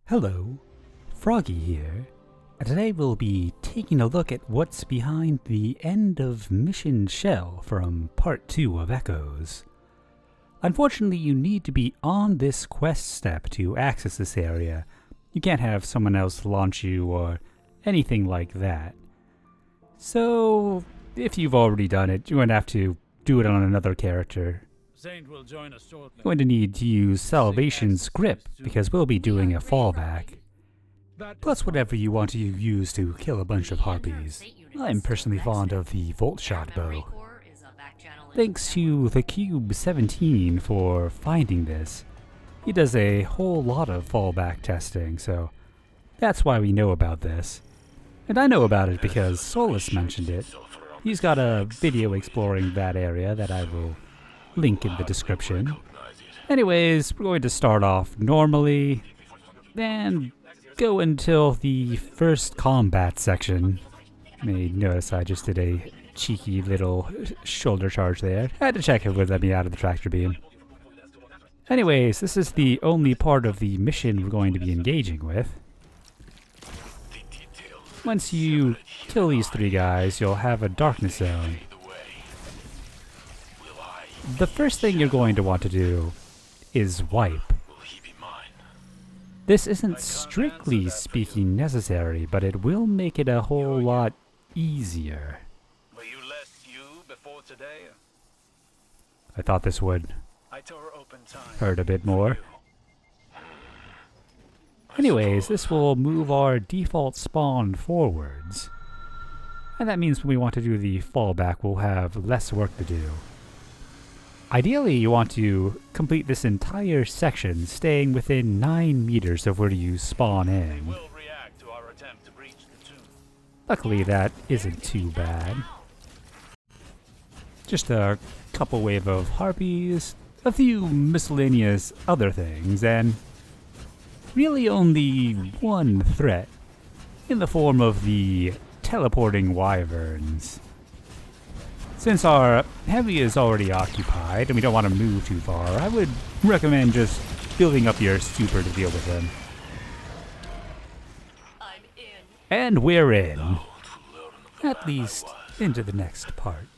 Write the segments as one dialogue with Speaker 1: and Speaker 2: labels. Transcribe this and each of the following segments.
Speaker 1: Hello, Froggy here, and today we'll be taking a look at what's behind the end of Mission Shell from Part 2 of Echoes. Unfortunately, you need to be on this quest step to access this area. You can't have someone else launch you or anything like that. So, if you've already done it, you're going to have to do it on another character.
Speaker 2: Will join us shortly.
Speaker 1: You're going to need to use Salvation's Grip, because we'll be doing a fallback. Plus whatever you want to use to kill a bunch of harpies. I'm personally fond of the Volt Shot bow. Thanks to the Cube 17 for finding this. He does a whole lot of fallback testing, so that's why we know about this. And I know about it because Solus mentioned it. He's got a video exploring that area that I will link in the description. Anyways, we're going to start off normally, then go until the first combat section. You may notice I just did a cheeky little shoulder charge there. I had to check it would let me out of the tractor beam. Anyways, this is the only part of the mission we're going to be engaging with. Once you kill these three guys, you'll have a darkness zone. The first thing you're going to want to do is wipe. This isn't strictly speaking necessary, but it will make it a whole lot easier.
Speaker 2: Were you less you before today?
Speaker 1: I thought this would
Speaker 2: I tore open time.
Speaker 1: hurt a bit more. Anyways, this will move our default spawn forwards. And that means when we want to do the fallback, we'll have less work to do. Ideally, you want to complete this entire section staying within 9 meters of where you spawn in.
Speaker 2: Will react to our attempt to breach the tomb.
Speaker 1: Luckily, that isn't too bad. Just a couple wave of harpies, a few miscellaneous other things, and really only one threat, in the form of the teleporting wyverns. Since our heavy is already occupied and we don't want to move too far, I would recommend just building up your super to deal with them.
Speaker 3: I'm in.
Speaker 1: And we're in. At least into the next part.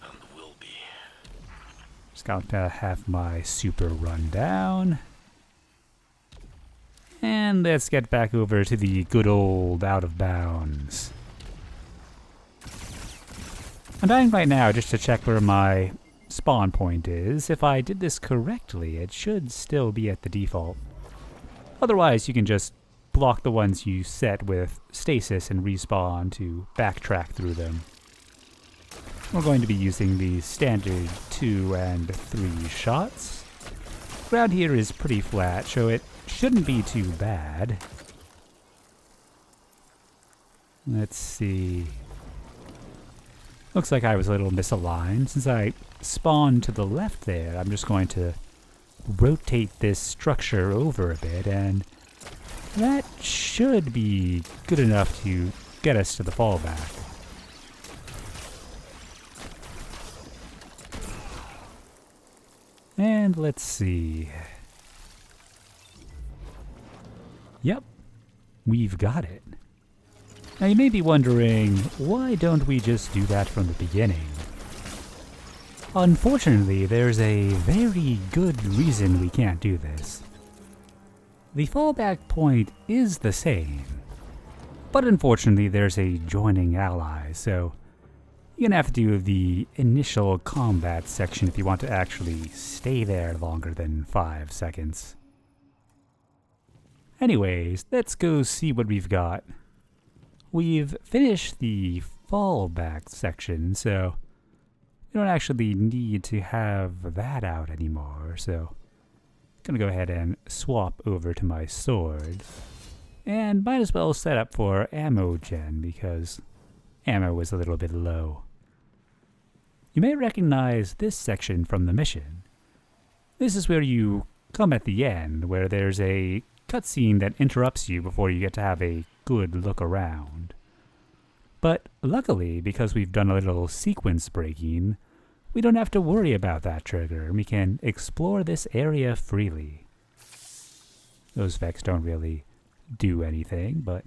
Speaker 1: Just going to have my super run down. And let's get back over to the good old out of bounds. I'm dying right now just to check where my spawn point is. If I did this correctly, it should still be at the default. Otherwise, you can just block the ones you set with stasis and respawn to backtrack through them. We're going to be using the standard 2 and 3 shots. Ground here is pretty flat, so it shouldn't be too bad. Let's see. Looks like I was a little misaligned. Since I spawned to the left there, I'm just going to rotate this structure over a bit, and that should be good enough to get us to the fallback. And let's see. Yep, we've got it. Now you may be wondering, why don't we just do that from the beginning? Unfortunately, there's a very good reason we can't do this. The fallback point is the same, but unfortunately there's a joining ally, so you're gonna have to do the initial combat section if you want to actually stay there longer than 5 seconds. Anyways, let's go see what we've got. We've finished the fallback section, so we don't actually need to have that out anymore, so I'm gonna go ahead and swap over to my sword. And might as well set up for ammo gen, because ammo is a little bit low. You may recognize this section from the mission. This is where you come at the end, where there's a cutscene that interrupts you before you get to have a good look around. But luckily, because we've done a little sequence breaking, we don't have to worry about that trigger. We can explore this area freely. Those Vex don't really do anything, but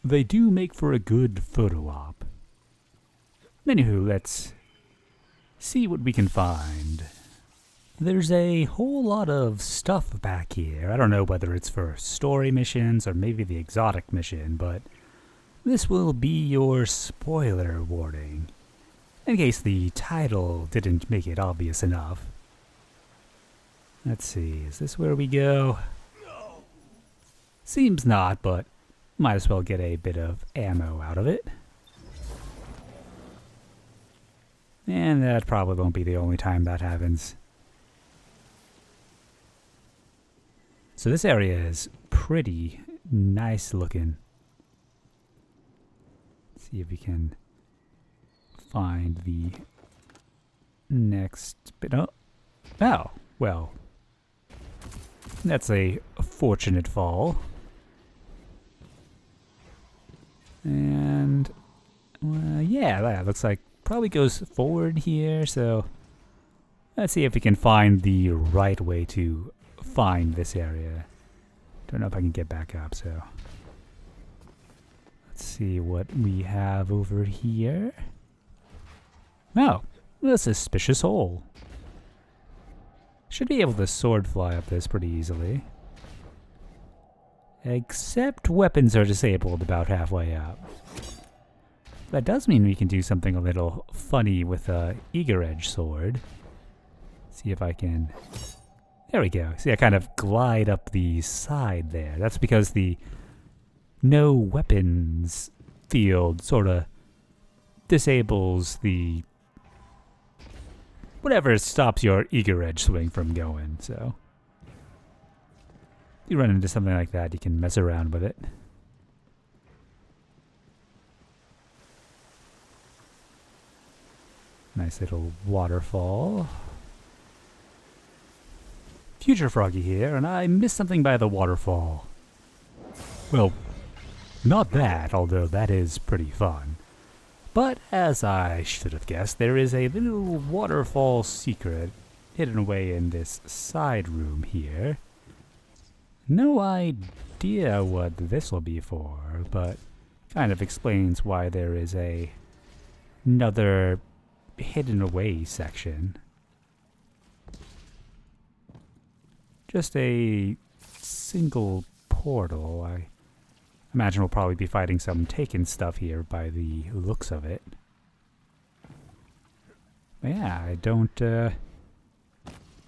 Speaker 1: they do make for a good photo op. Anywho, let's see what we can find. There's a whole lot of stuff back here. I don't know whether it's for story missions or maybe the exotic mission, but this will be your spoiler warning, in case the title didn't make it obvious enough. Let's see, is this where we go? Seems not, but might as well get a bit of ammo out of it. And that probably won't be the only time that happens. So this area is pretty nice looking. Let's see if we can find the next bit. Oh, well. That's a fortunate fall. And, yeah, that looks like probably goes forward here, so let's see if we can find the right way to find this area. Don't know if I can get back up, so let's see what we have over here. Oh, a suspicious hole. Should be able to sword fly up this pretty easily. Except weapons are disabled about halfway up. That does mean we can do something a little funny with a eager edge sword. See if I can... There we go. See, I kind of glide up the side there. That's because the no weapons field sort of disables the... whatever stops your eager edge swing from going, so... If you run into something like that, you can mess around with it. Nice little waterfall. Future Froggy here, and I missed something by the waterfall. Well, not that, although that is pretty fun. But as I should have guessed, there is a little waterfall secret hidden away in this side room here. No idea what this will be for, but kind of explains why there is another hidden away section. Just a single portal. I imagine we'll probably be fighting some taken stuff here by the looks of it. But yeah, I don't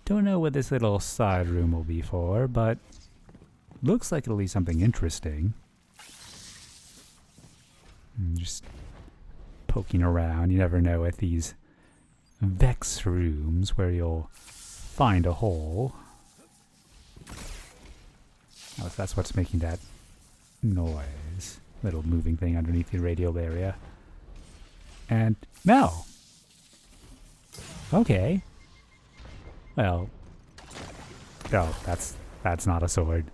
Speaker 1: know what this little side room will be for, but looks like it'll be something interesting. Just poking around. You never know at these Vex rooms where you'll find a hole. Oh, so that's what's making that noise. Little moving thing underneath the radial area. And no! Okay. Well. Oh, that's not a sword.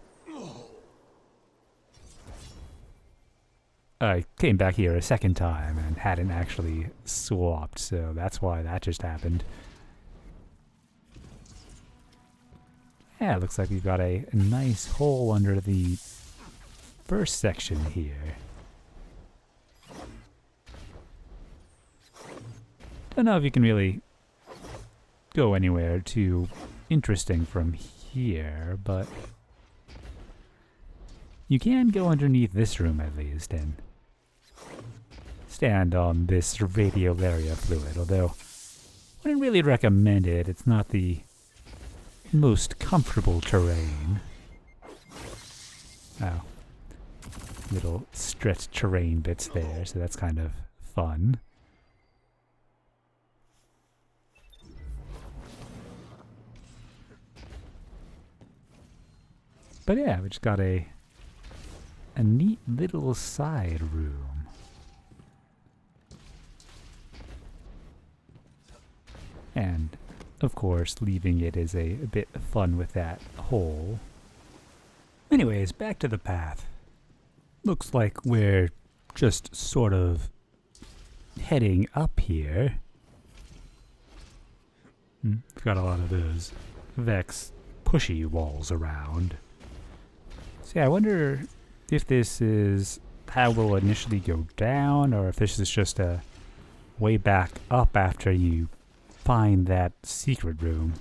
Speaker 1: I came back here a second time and hadn't actually swapped, so that's why that just happened. Yeah, it looks like we've got a nice hole under the first section here. Don't know if you can really go anywhere too interesting from here, but you can go underneath this room at least and stand on this radial area fluid, although I wouldn't really recommend it. It's not the most comfortable terrain. Oh. Little stretched terrain bits there, so that's kind of fun. But yeah, we just got a neat little side room. And, of course, leaving it is a bit fun with that hole. Anyways, back to the path. Looks like we're just sort of heading up here. We've got a lot of those Vex pushy walls around. So yeah, I wonder if this is how we'll initially go down, or if this is just a way back up after you find that secret room.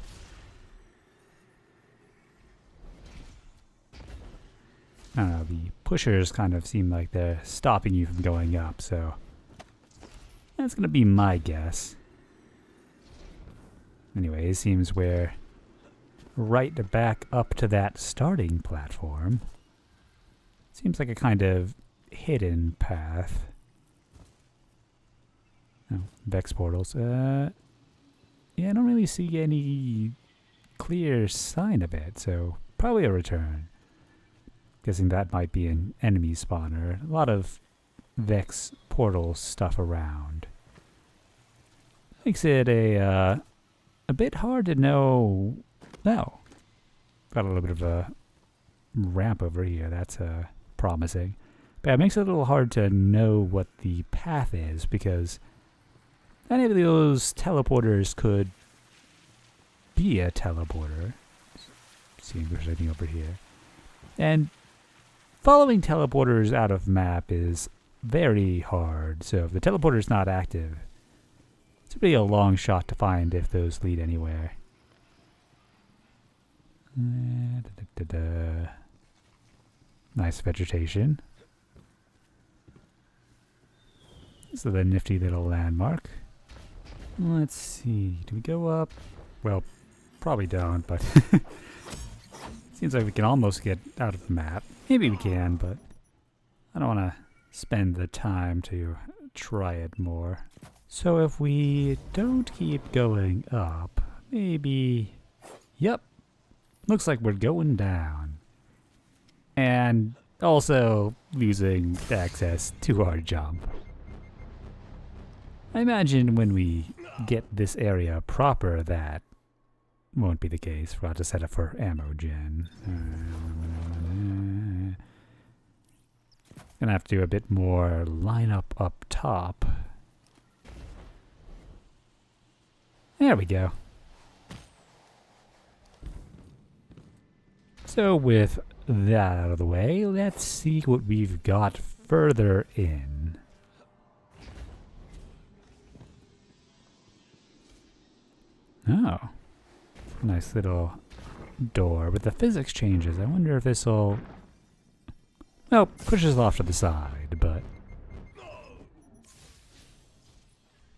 Speaker 1: I don't know, the pushers kind of seem like they're stopping you from going up, so that's gonna be my guess. Anyway, it seems we're right back up to that starting platform. Seems like a kind of hidden path. Oh, Vex portals. Yeah, I don't really see any clear sign of it, so probably a return. Guessing that might be an enemy spawner. A lot of Vex portal stuff around. Makes it a bit hard to know. No. Got a little bit of a ramp over here. That's promising. But it makes it a little hard to know what the path is, because any of those teleporters could be a teleporter. See if there's anything over here. And following teleporters out of map is very hard, so if the teleporter's not active, it's really a long shot to find if those lead anywhere. Nice vegetation. This is a nifty little landmark. Let's see, do we go up? Well, probably don't, but seems like we can almost get out of the map. Maybe we can, but I don't want to spend the time to try it more. So if we don't keep going up, maybe... Yep, looks like we're going down. And also losing access to our jump. I imagine when we get this area proper, that won't be the case. We'll have to set up for ammo gen. Gonna have to do a bit more lineup up top. There we go. So with that out of the way, let's see what we've got further in. Oh. Nice little door with the physics changes. I wonder if this will... Well, pushes off to the side, but...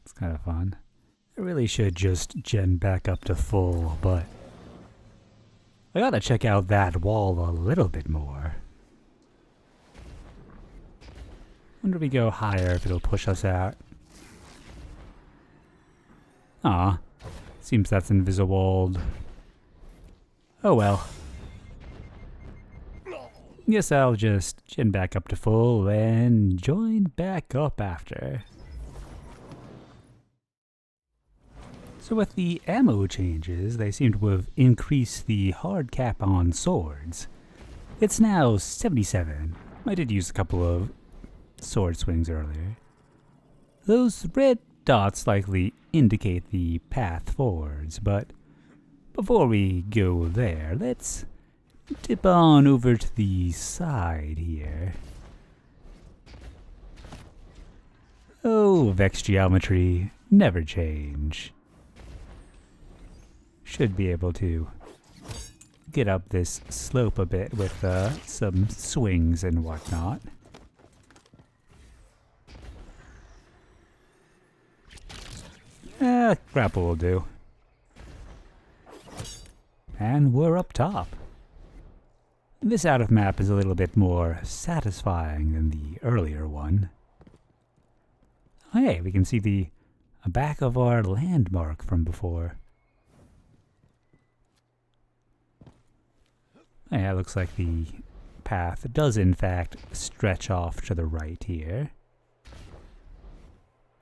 Speaker 1: It's kind of fun. I really should just gen back up to full, but... I gotta check out that wall a little bit more. Wonder if we go higher if it'll push us out. Aw. Seems that's invisible. Oh well. Guess I'll just gen back up to full and join back up after. So with the ammo changes, they seem to have increased the hard cap on swords. It's now 77. I did use a couple of sword swings earlier. Those red dots likely indicate the path forwards, but before we go there, let's dip on over to the side here. Oh, Vex geometry, never change. Should be able to get up this slope a bit with some swings and whatnot. Grapple will do. And we're up top. This out of map is a little bit more satisfying than the earlier one. Hey, we can see the back of our landmark from before. Yeah, it looks like the path does in fact stretch off to the right here.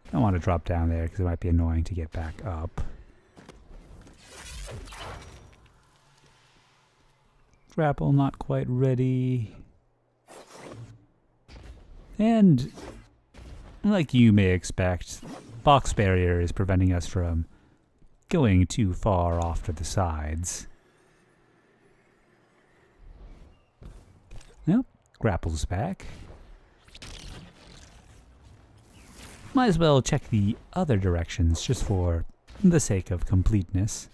Speaker 1: I don't want to drop down there because it might be annoying to get back up. Grapple not quite ready. And like you may expect, box barrier is preventing us from going too far off to the sides. Well, grapples back. Might as well check the other directions just for the sake of completeness.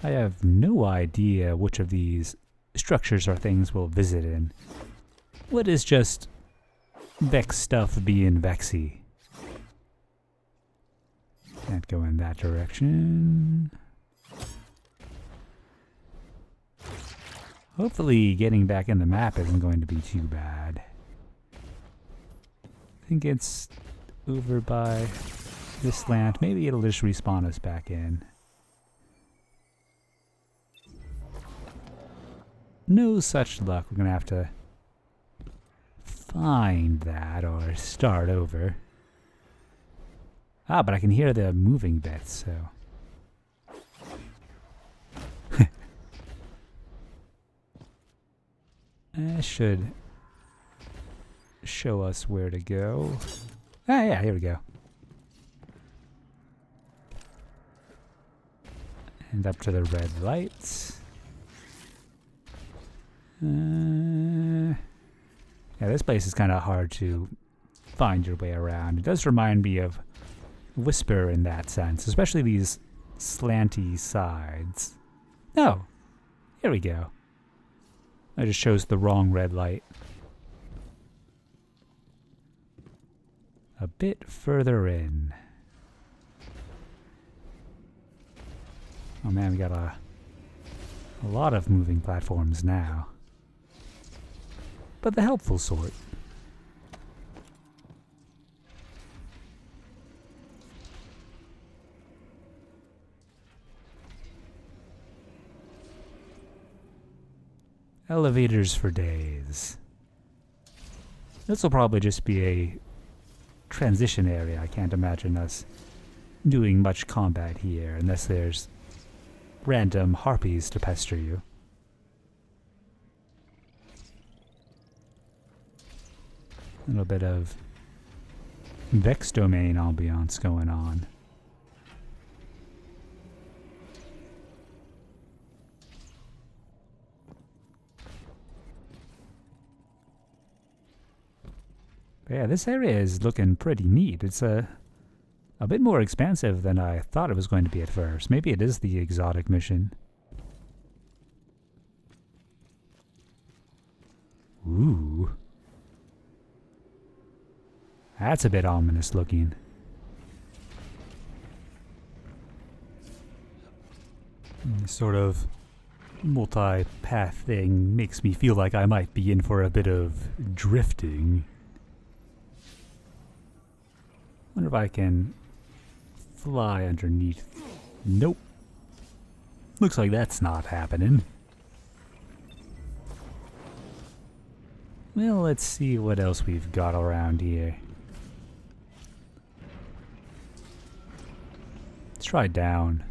Speaker 1: I have no idea which of these structures or things we'll visit in. What is just Vex stuff being Vexy? Can't go in that direction. Hopefully getting back in the map isn't going to be too bad. I think it's over by this slant. Maybe it'll just respawn us back in. No such luck. We're gonna have to find that or start over. Ah, but I can hear the moving bits, so. That should show us where to go. Ah, yeah, here we go. And up to the red lights. Yeah, this place is kind of hard to find your way around. It does remind me of Whisper in that sense, especially these slanty sides. Oh, here we go. That just shows the wrong red light. A bit further in. Oh man, we got a lot of moving platforms now. But the helpful sort. Elevators for days. This will probably just be a transition area. I can't imagine us doing much combat here unless there's random harpies to pester you. A little bit of Vex domain ambiance going on. But yeah, this area is looking pretty neat. It's a bit more expansive than I thought it was going to be at first. Maybe it is the exotic mission. Ooh. That's a bit ominous looking. Sort of multi-path thing makes me feel like I might be in for a bit of drifting. Wonder if I can fly underneath. Nope. Looks like that's not happening. Well, let's see what else we've got around here. Let's try down.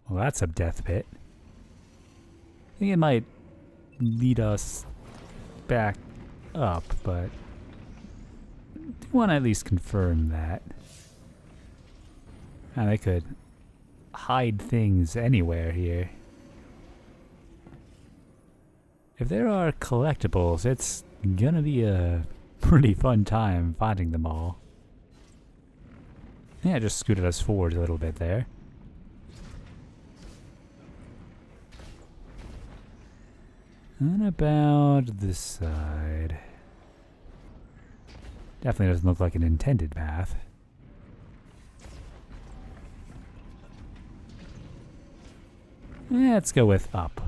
Speaker 1: Well, that's a death pit. I think it might lead us back up, but I do want to at least confirm that. And I could hide things anywhere here. If there are collectibles, it's gonna be a pretty fun time finding them all. Yeah, just scooted us forward a little bit there. And about this side. Definitely doesn't look like an intended path. Let's go with up.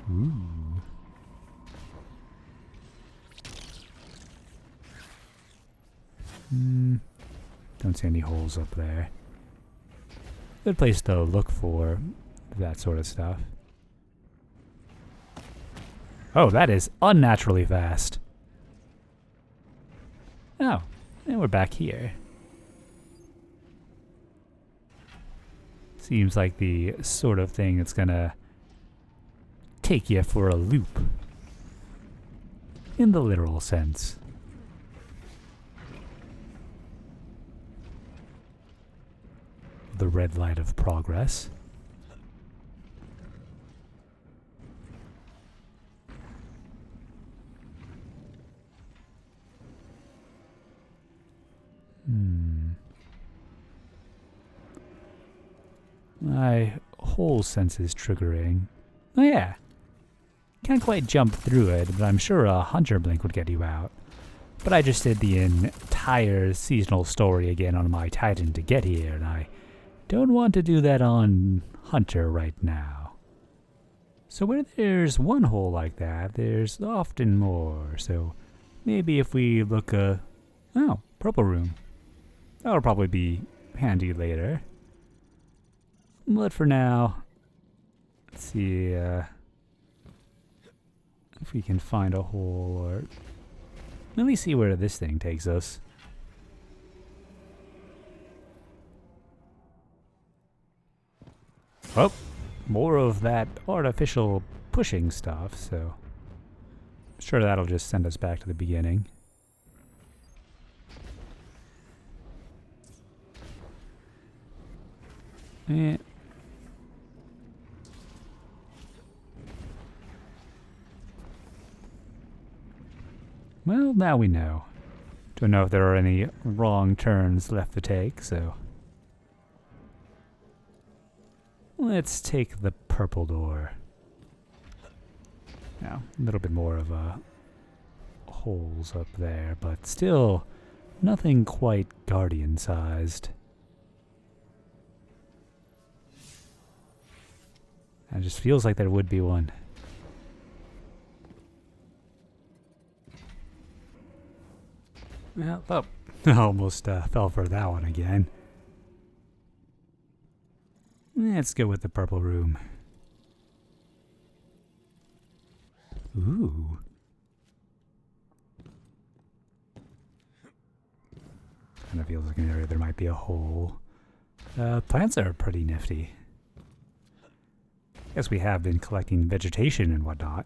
Speaker 1: Ooh. Don't see any holes up there. Good place to look for that sort of stuff. Oh, that is unnaturally fast. Oh, and we're back here. Seems like the sort of thing that's gonna take you for a loop. In the literal sense. the red light of progress. My whole sense is triggering. Oh yeah. Can't quite jump through it, but I'm sure a Hunter Blink would get you out. But I just did the entire seasonal story again on my Titan to get here, and I don't want to do that on Hunter right now. So where there's one hole like that, there's often more. So maybe if we look oh, purple room. That'll probably be handy later. But for now, let's see if we can find a hole, or let me see where this thing takes us. Oh, more of that artificial pushing stuff, so sure that'll just send us back to the beginning. Eh. Well, now we know. Don't know if there are any wrong turns left to take, so let's take the purple door. Now, a little bit more of holes up there, but still nothing quite Guardian-sized. It just feels like there would be one. Well, oh, almost fell for that one again. Let's go with the purple room. Ooh. Kind of feels like an area there might be a hole. Plants are pretty nifty. Guess we have been collecting vegetation and whatnot.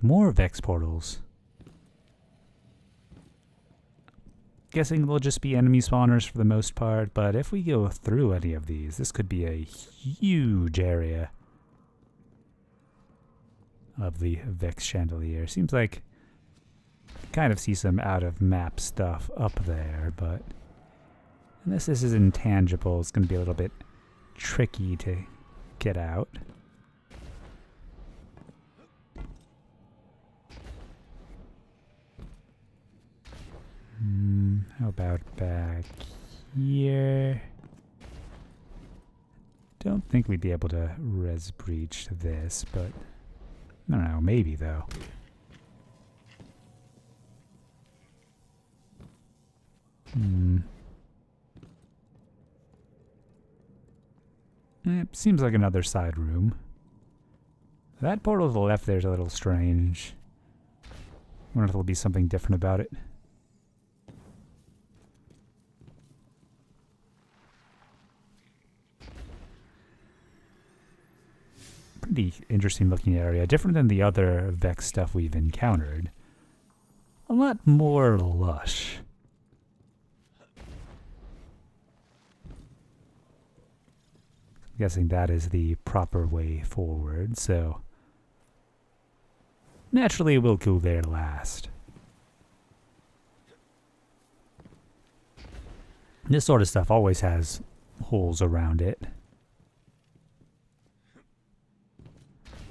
Speaker 1: More Vex portals. Guessing they'll just be enemy spawners for the most part, but if we go through any of these, this could be a huge area of the Vex chandelier. Seems like kind of see some out of map stuff up there, but unless this is intangible, it's going to be a little bit tricky to get out. How about back here? Don't think we'd be able to res breach this, but I don't know, maybe though. It seems like another side room. That portal to the left there's a little strange. Wonder if there'll be something different about it. Pretty interesting looking area, different than the other Vex stuff we've encountered. A lot more lush. I'm guessing that is the proper way forward, so naturally we'll go there last. This sort of stuff always has holes around it.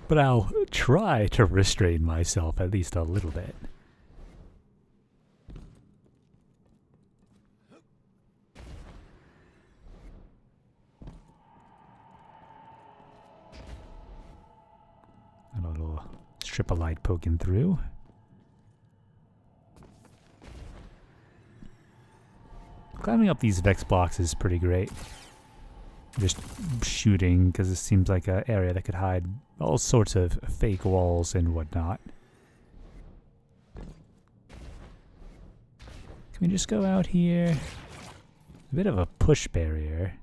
Speaker 1: But I'll try to restrain myself at least a little bit. A little strip of light poking through. Climbing up these Vex blocks is pretty great. Just shooting, because it seems like an area that could hide all sorts of fake walls and whatnot. Can we just go out here? A bit of a push barrier.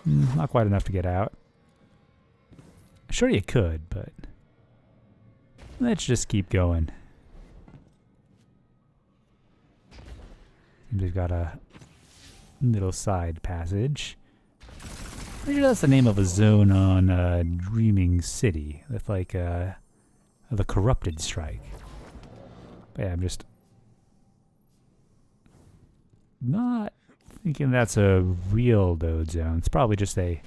Speaker 1: Not quite enough to get out. Sure you could, but let's just keep going. We've got a little side passage. Pretty sure that's the name of a zone on Dreaming City. With like the Corrupted Strike. But yeah, I'm just not thinking that's a real node zone. It's probably just a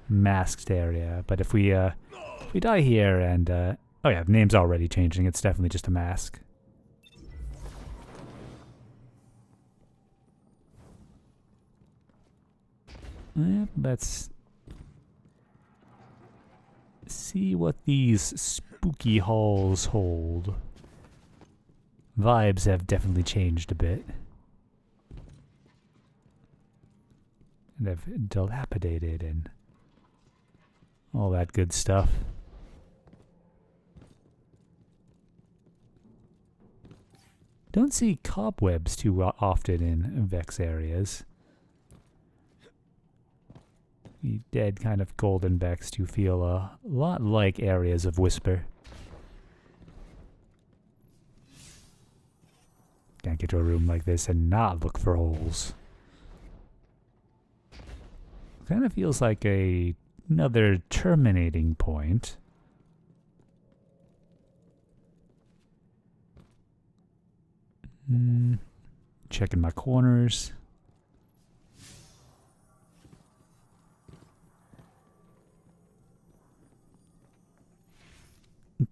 Speaker 1: masked area. But if we die here and oh yeah, the name's already changing. It's definitely just a mask. Let's see what these spooky halls hold. Vibes have definitely changed a bit. And have dilapidated and all that good stuff. Don't see cobwebs too often in Vex areas. The dead kind of golden Vex do feel a lot like areas of Whisper. Can't get to a room like this and not look for holes. Kind of feels like another terminating point. Checking my corners.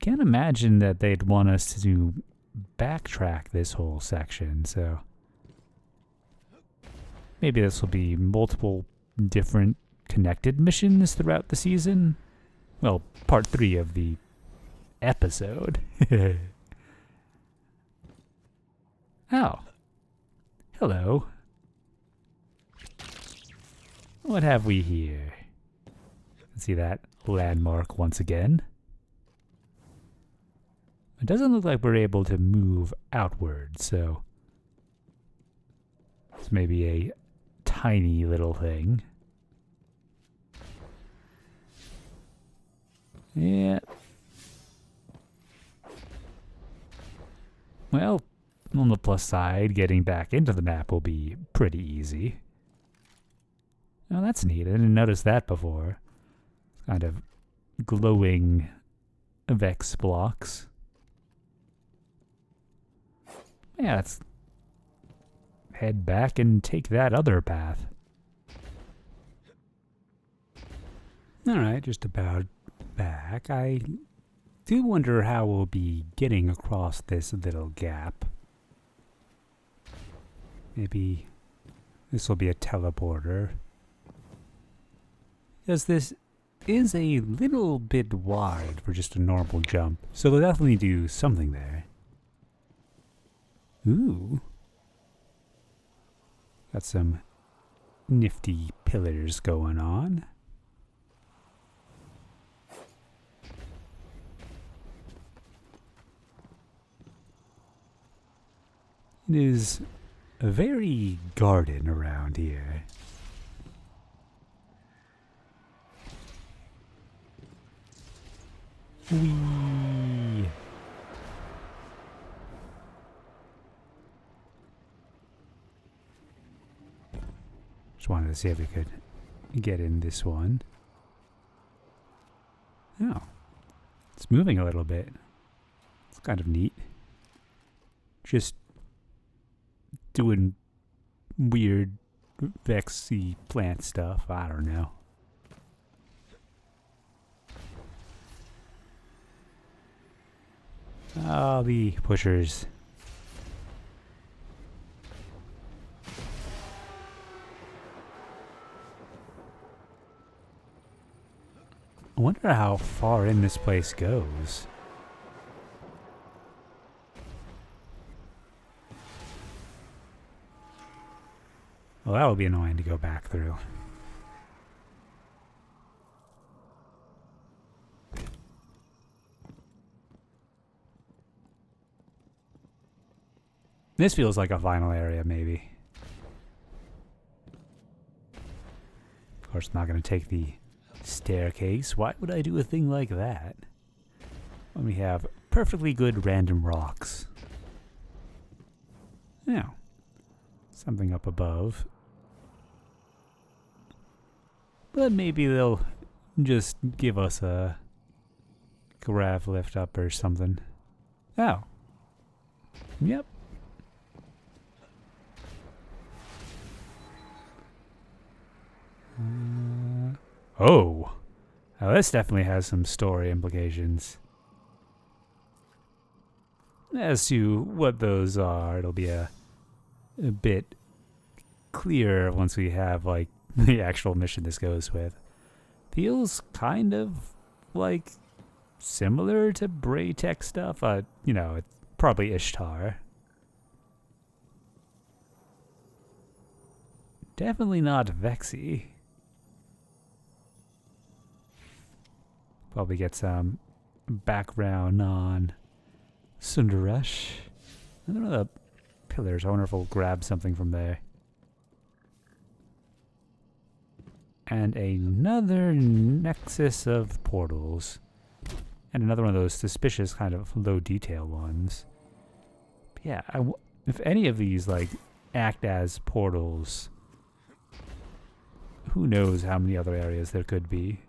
Speaker 1: Can't imagine that they'd want us to backtrack this whole section, so maybe this will be multiple different connected missions throughout the season. Well, part 3 of the episode. Oh. Hello. What have we here? See that landmark once again. It doesn't look like we're able to move outward, so it's maybe a tiny little thing. Yeah. Well, on the plus side, getting back into the map will be pretty easy. Oh, that's neat. I didn't notice that before. It's kind of glowing Vex blocks. Yeah, let's head back and take that other path. Alright, just about back. I do wonder how we'll be getting across this little gap. Maybe this will be a teleporter. Because this is a little bit wide for just a normal jump, so they'll definitely do something there. Ooh. Got some nifty pillars going on. It is a very garden around here. Whee! Just wanted to see if we could get in this one. Oh. It's moving a little bit. It's kind of neat. Just doing weird Vexy plant stuff. I don't know. Oh, the pushers. I wonder how far in this place goes. Well, that would be annoying to go back through. This feels like a final area, maybe. Of course, I'm not going to take the staircase. Why would I do a thing like that? When we have perfectly good random rocks. Now, something up above. But maybe they'll just give us a grav lift up or something. Oh. Yep. Oh. Now this definitely has some story implications. As to what those are, it'll be a bit clearer once we have, like, the actual mission this goes with. Feels kind of like similar to Braytech stuff. You know, it's probably Ishtar. Definitely not Vexy. Probably get some background on Sundaresh. I don't know the pillars. I wonder if we'll grab something from there. And another nexus of portals. And another one of those suspicious kind of low detail ones. But yeah, if any of these like act as portals, who knows how many other areas there could be.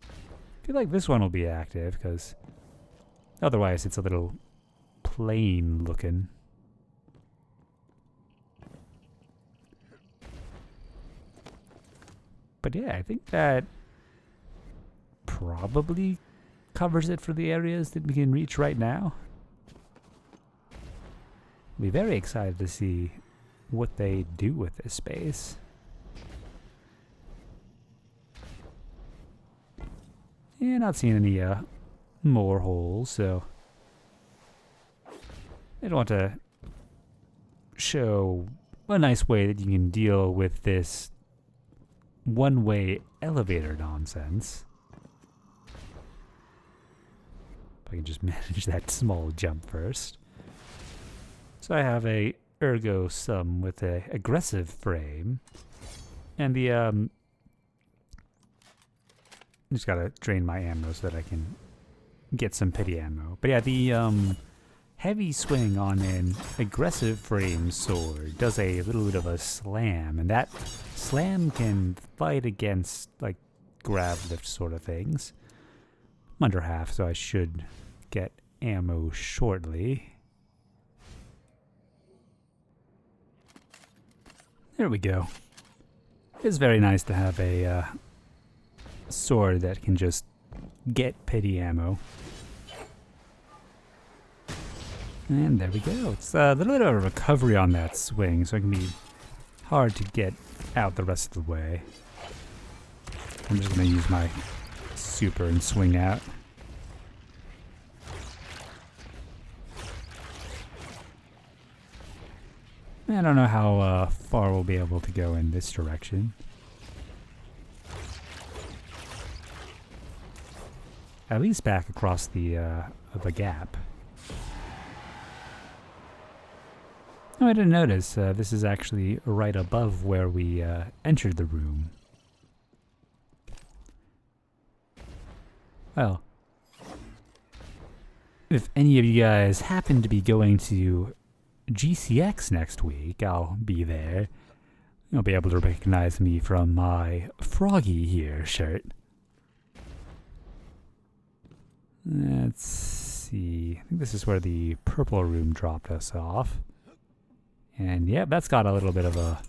Speaker 1: I feel like this one will be active because otherwise it's a little plain looking. But yeah, I think that probably covers it for the areas that we can reach right now. I'll be very excited to see what they do with this space. Yeah, not seeing any more holes, so I don't want to show a nice way that you can deal with this one-way elevator nonsense. If I can just manage that small jump first. So I have a Ergo Sum with a aggressive frame, and the just gotta drain my ammo so that I can get some pity ammo. But yeah, the heavy swing on an aggressive frame sword does a little bit of a slam, and that slam can fight against like grab lift sort of things. I'm under half, so I should get ammo shortly. There we go. It's very nice to have a sword that can just get pity ammo. And there we go. It's a little bit of a recovery on that swing, so it can be hard to get out the rest of the way. I'm just going to use my super and swing out. I don't know how far we'll be able to go in this direction. At least back across the gap. Oh, I didn't notice. This is actually right above where we entered the room. Well, if any of you guys happen to be going to GCX next week, I'll be there. You'll be able to recognize me from my Froggy here shirt. Let's see. I think this is where the purple room dropped us off. And yeah, that's got a little bit of a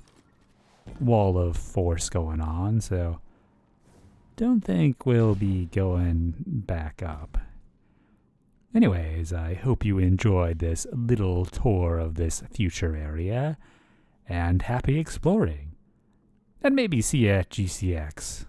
Speaker 1: wall of force going on, so don't think we'll be going back up. Anyways, I hope you enjoyed this little tour of this future area, and happy exploring. And maybe see you at GCX.